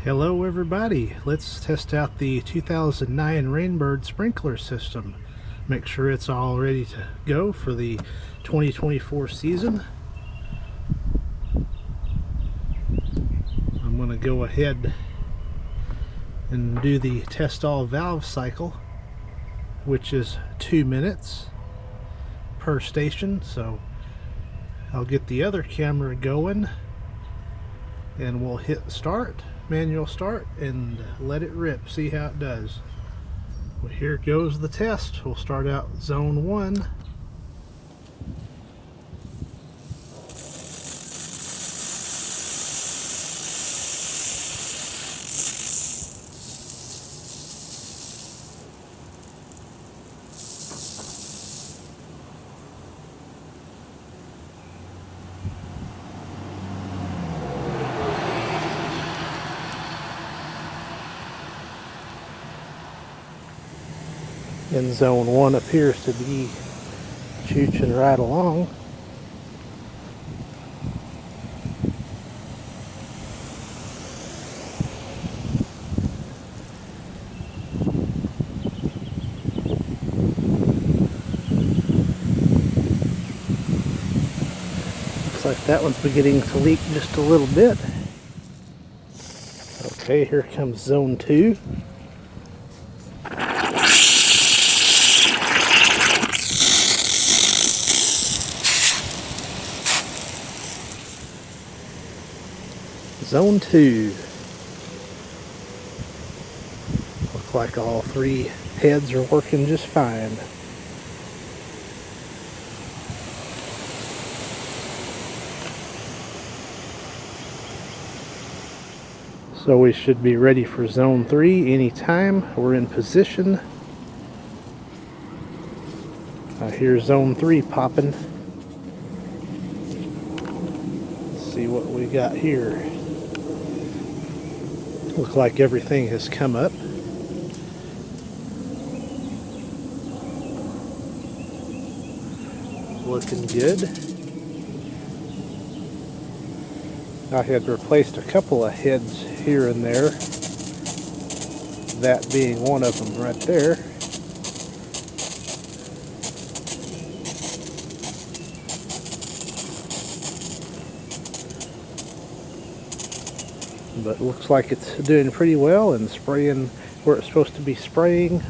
Hello everybody, let's test out the 2009 Rainbird sprinkler system. Make sure it's all ready to go for the 2024 season. I'm going to go ahead and do the test all valve cycle, which is 2 minutes per station. So I'll get the other camera going and we'll hit start, manual start, and let it rip, see how it does. Well, here goes the test. We'll start out zone 1. And zone 1 appears to be chooching right along. Looks like that one's beginning to leak just a little bit. Okay, here comes zone 2. Zone 2. Look like all 3 heads are working just fine. So we should be ready for zone 3 anytime. We're in position. I hear zone 3 popping. Let's see what we got here. Look like everything has come up. Looking good. I had replaced a couple of heads here and there, that being one of them right there. But it looks like it's doing pretty well and spraying where it's supposed to be spraying.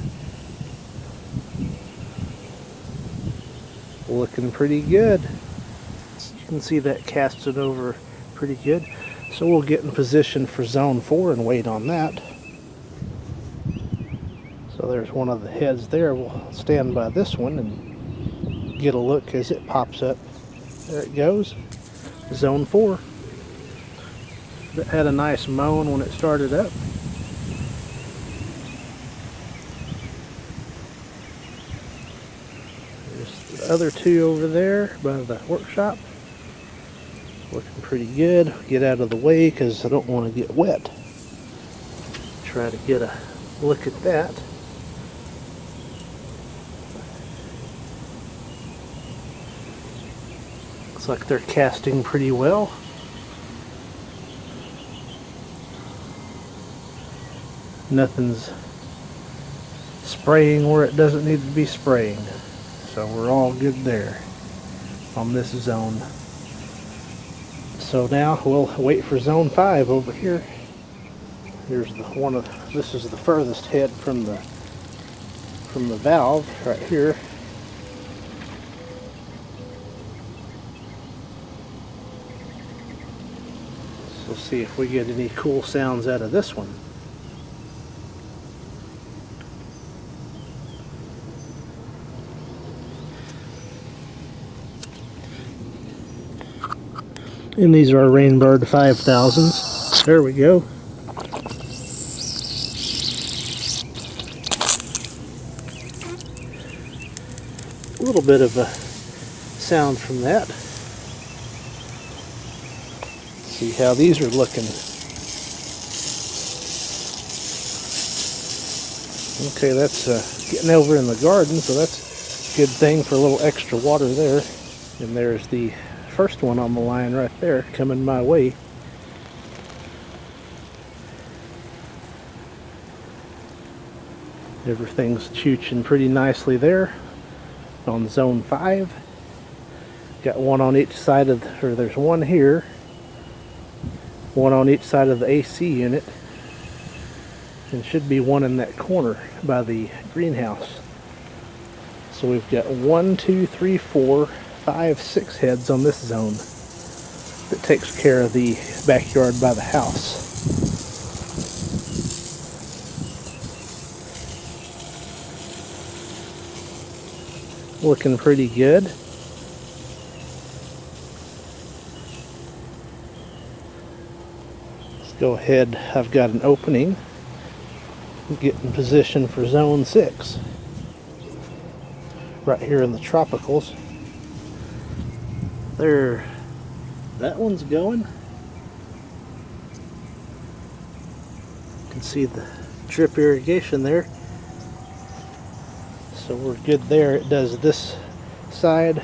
Looking pretty good. You can see that casted over pretty good. So we'll get in position for zone 4 and wait on that. So there's one of the heads there. We'll stand by this one and get a look as it pops up. There it goes. Zone 4. It had a nice moan when it started up. There's the other 2 over there by the workshop. Looking pretty good. Get out of the way because I don't want to get wet. Try to get a look at that. Looks like they're casting pretty well. Nothing's spraying where it doesn't need to be spraying. So we're all good there on this zone. So now we'll wait for zone 5 over here. Here's the one of this is the furthest head from the valve right here. So we'll see if we get any cool sounds out of this one. And these are our Rainbird 5000s. There we go. A little bit of a sound from that. See how these are looking. Okay, that's getting over in the garden, so that's a good thing for a little extra water there. And there's the first one on the line right there coming my way. Everything's chooching pretty nicely there on zone 5. Got one on each side of or there's one here, one on each side of the AC unit, and should be one in that corner by the greenhouse. So we've got 1, 2, 3, 4, 5, 6 heads on this zone that takes care of the backyard by the house. Looking pretty good. Let's go ahead. I've got an opening. Get in position for zone 6. Right here in the tropicals. There, that one's going. You can see the drip irrigation there. So we're good there. It does this side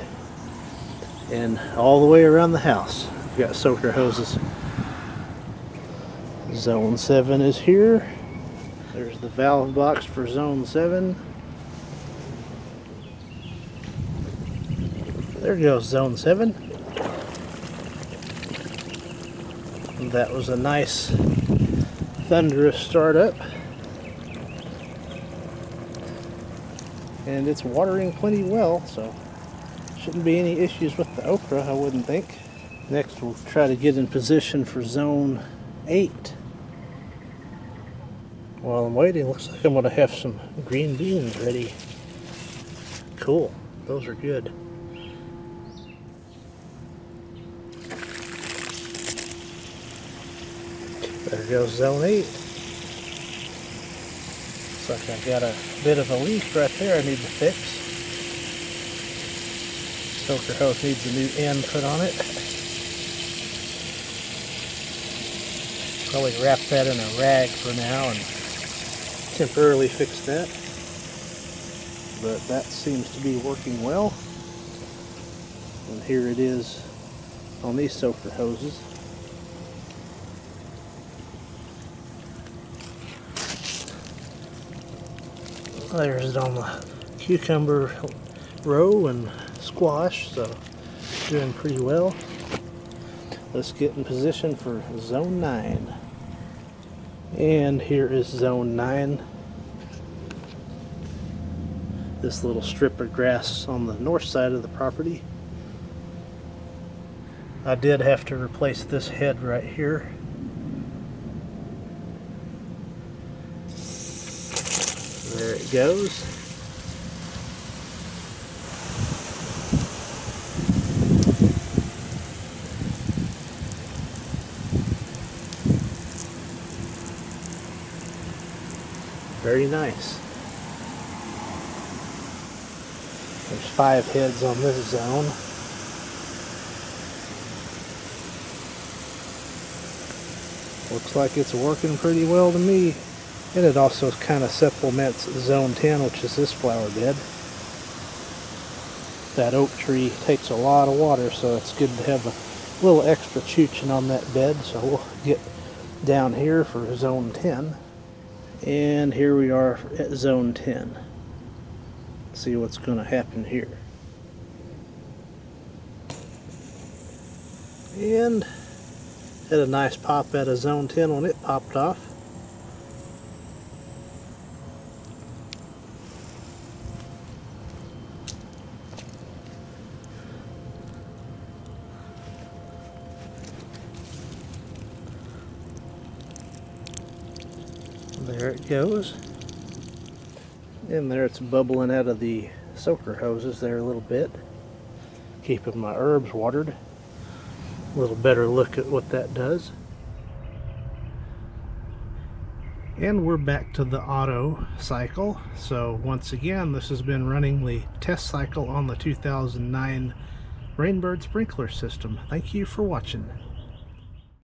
and all the way around the house. We've got soaker hoses. Zone 7 is here. There's the valve box for zone 7. There goes zone 7. And that was a nice thunderous startup. And it's watering plenty well, so shouldn't be any issues with the okra, I wouldn't think. Next we'll try to get in position for zone 8. While I'm waiting, looks like I'm going to have some green beans ready. Cool, those are good. There goes zone 8. Looks like I've got a bit of a leak right there I need to fix. Soaker hose needs a new end put on it. Probably wrap that in a rag for now and temporarily fix that. But that seems to be working well. And here it is on these soaker hoses. There's it on the cucumber row and squash, so doing pretty well. Let's get in position for zone 9. And here is zone 9. This little strip of grass on the north side of the property. I did have to replace this head right here. There it goes. Very nice. There's 5 heads on this zone. Looks like it's working pretty well to me. And it also kind of supplements zone 10, which is this flower bed. That oak tree takes a lot of water, so it's good to have a little extra chooching on that bed. So we'll get down here for zone 10. And here we are at zone 10. See what's going to happen here. And had a nice pop out of zone 10 when it popped off. There it goes. And there it's bubbling out of the soaker hoses there a little bit. Keeping my herbs watered. A little better look at what that does. And we're back to the auto cycle. So once again, this has been running the test cycle on the 2009 Rainbird sprinkler system. Thank you for watching.